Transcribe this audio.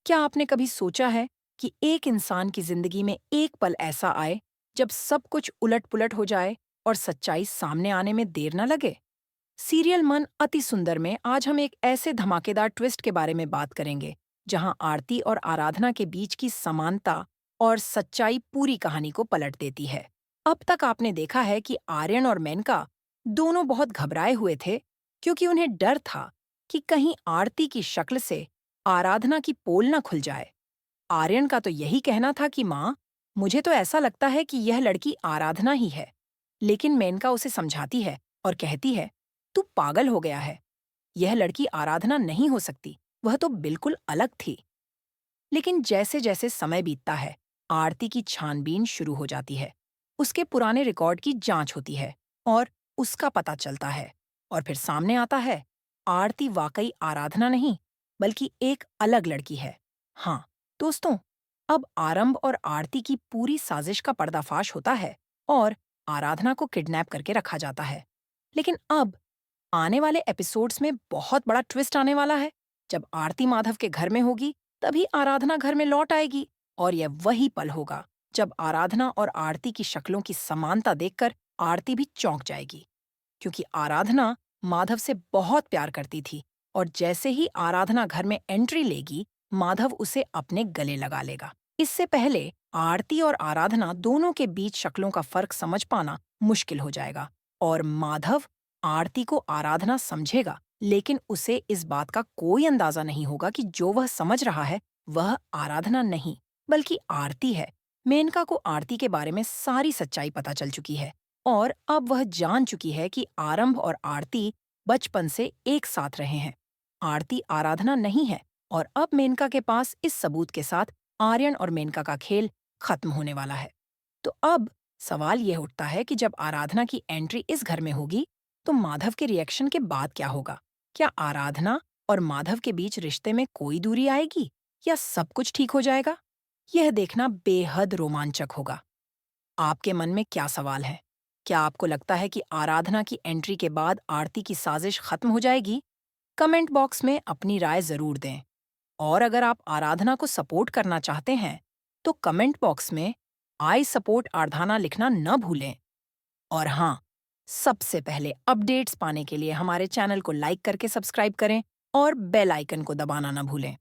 क्या आपने कभी सोचा है कि एक इंसान की जिंदगी में एक पल ऐसा आए जब सब कुछ उलट-पुलट हो जाए और सच्चाई सामने आने में देर न लगे? सीरियल मन अति सुंदर में आज हम एक ऐसे धमाकेदार ट्विस्ट के बारे में बात करेंगे, जहां आरती और आराधना के बीच की समानता और सच्चाई पूरी कहानी को पलट देती है। अब तक आपने देखा है कि आर्यन और मेनका दोनों बहुत घबराए हुए थे, क्योंकि उन्हें डर था कि कहीं आरती की शक्ल से आराधना की पोल न खुल जाए। आर्यन का तो यही कहना था कि माँ, मुझे तो ऐसा लगता है कि यह लड़की आराधना ही है। लेकिन मेनका उसे समझाती है और कहती है, तू पागल हो गया है। यह लड़की आराधना नहीं हो सकती, वह तो बिल्कुल अलग थी। लेकिन जैसे जैसे समय बीतता है, आरती की छानबीन शुरू हो जाती है। उसके पुराने रिकॉर्ड की जांच होती है और उसका पता चलता है। और फिर सामने आता है, आरती वाकई आराधना नहीं, बल्कि एक अलग लड़की है। हाँ, दोस्तों, अब आरंभ और आरती की पूरी साजिश का पर्दाफाश होता है और आराधना को किडनैप करके रखा जाता है। लेकिन अब आने वाले एपिसोड्स में बहुत बड़ा ट्विस्ट आने वाला है। जब आरती माधव के घर में होगी, तभी आराधना घर में लौट आएगी। और यह वही पल होगा जब आराधना और आरती की शक्लों की समानता देखकर आरती भी चौंक जाएगी, क्योंकि आराधना माधव से बहुत प्यार करती थी। और जैसे ही आराधना घर में एंट्री लेगी, माधव उसे अपने गले लगा लेगा। इससे पहले आरती और आराधना दोनों के बीच शक्लों का फर्क समझ पाना मुश्किल हो जाएगा। और माधव आरती को आराधना समझेगा, लेकिन उसे इस बात का कोई अंदाजा नहीं होगा कि जो वह समझ रहा है वह आराधना नहीं, बल्कि आरती है। मेनका को आरती के बारे में सारी सच्चाई पता चल चुकी है और अब वह जान चुकी है कि आरंभ और आरती बचपन से एक साथ रहे हैं। आरती आराधना नहीं है। और अब मेनका के पास इस सबूत के साथ आर्यन और मेनका का खेल खत्म होने वाला है। तो अब सवाल यह उठता है कि जब आराधना की एंट्री इस घर में होगी, तो माधव के रिएक्शन के बाद क्या होगा? क्या आराधना और माधव के बीच रिश्ते में कोई दूरी आएगी या सब कुछ ठीक हो जाएगा? यह देखना बेहद रोमांचक होगा। आपके मन में क्या सवाल है? क्या आपको लगता है कि आराधना की एंट्री के बाद आरती की साजिश खत्म हो जाएगी? कमेंट बॉक्स में अपनी राय जरूर दें। और अगर आप आराधना को सपोर्ट करना चाहते हैं, तो कमेंट बॉक्स में आई सपोर्ट आराधना लिखना न भूलें। और हाँ, सबसे पहले अपडेट्स पाने के लिए हमारे चैनल को लाइक करके सब्सक्राइब करें और बेल आइकन को दबाना न भूलें।